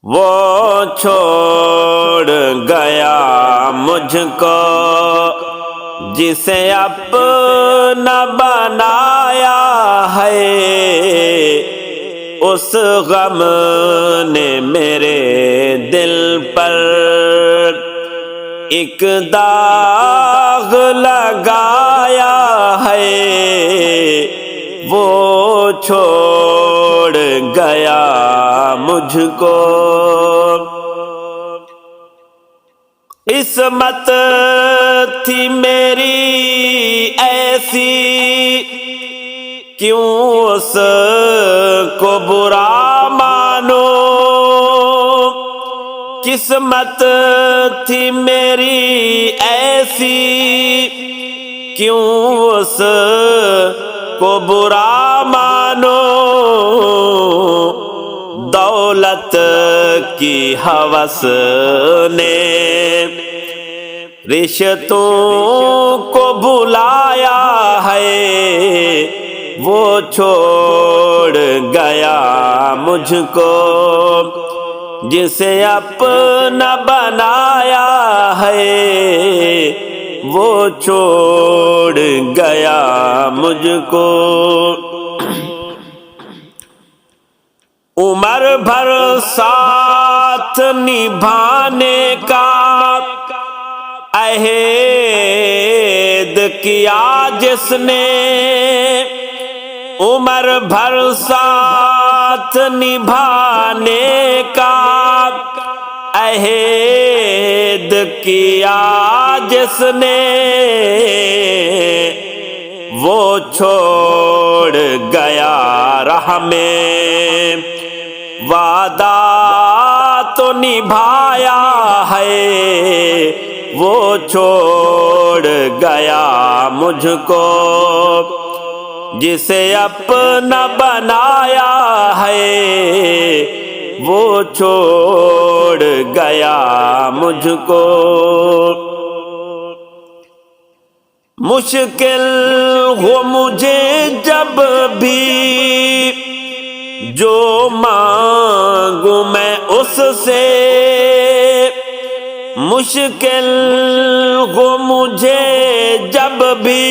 وہ چھوڑ گیا مجھ کو جسے اپنا بنایا ہے، اس غم نے میرے دل پر ایک داغ لگایا ہے، وہ چھوڑ گیا مجھ کو۔ قسمت تھی میری ایسی، کیوں اس کو برا مانو، قسمت تھی میری ایسی، کیوں اس کو برا مانو، دولت کی ہوس نے رشتوں کو بلایا ہے، وہ چھوڑ گیا مجھ کو جسے اپنا بنایا ہے، وہ چھوڑ گیا مجھ کو۔ عمر بھر ساتھ نبھانے کا عہد کیا جس نے، عمر بھر ساتھ نبھانے کا عہد کیا جس نے، وہ چھوڑ گیا راہ میں، وعدہ تو نبھایا ہے، وہ چھوڑ گیا مجھ کو جسے اپنا بنایا ہے، وہ چھوڑ گیا مجھ کو۔ مشکل ہو مجھے جب بھی جو مانگوں میں اس سے، مشکل ہو مجھے جب بھی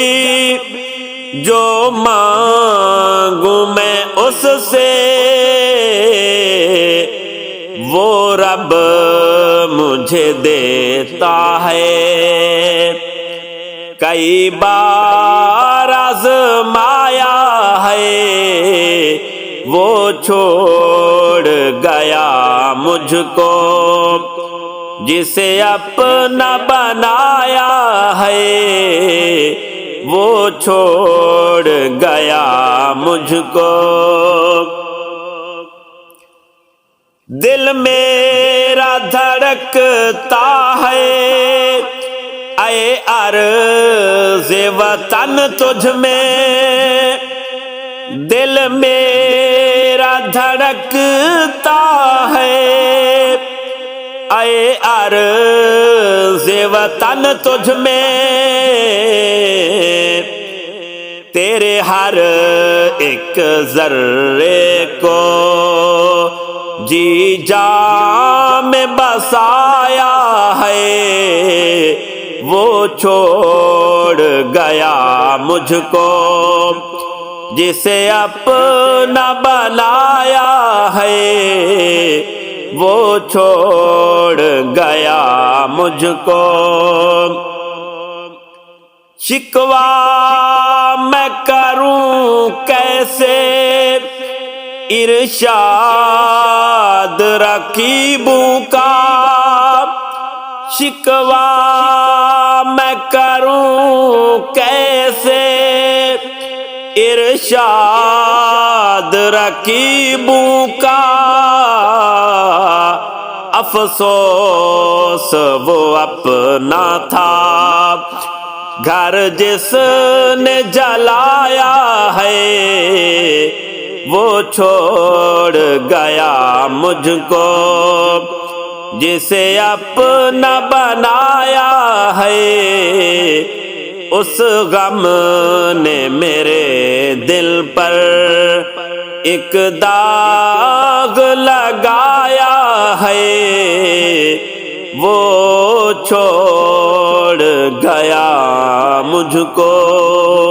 جو مانگوں میں اس سے، وہ رب مجھے دیتا ہے، کئی بار آزمایا ہے، وہ چھوڑ گیا مجھ کو جسے اپنا بنایا ہے، وہ چھوڑ گیا مجھ کو۔ دل میرا دھڑکتا ہے اے عرض وطن تجھ میں، دل میرا دھڑکتا ہے اے عرض وطن تجھ میں، تیرے ہر ایک ذرے کو جی جان میں بسایا ہے، وہ چھوڑ گیا مجھ کو جسے اپنا بنایا ہے، وہ چھوڑ گیا مجھ کو۔ شکوہ میں کروں کیسے ارشاد رقیبوں کا، شکوہ میں کروں کیسے ارشاد رقیبوں کا، افسوس وہ اپنا تھا گھر جس نے جلایا ہے، وہ چھوڑ گیا مجھ کو جسے اپنا بنایا ہے، اس غم نے میرے دل پر ایک داغ لگایا ہے وہ چھوڑ گیا مجھ کو.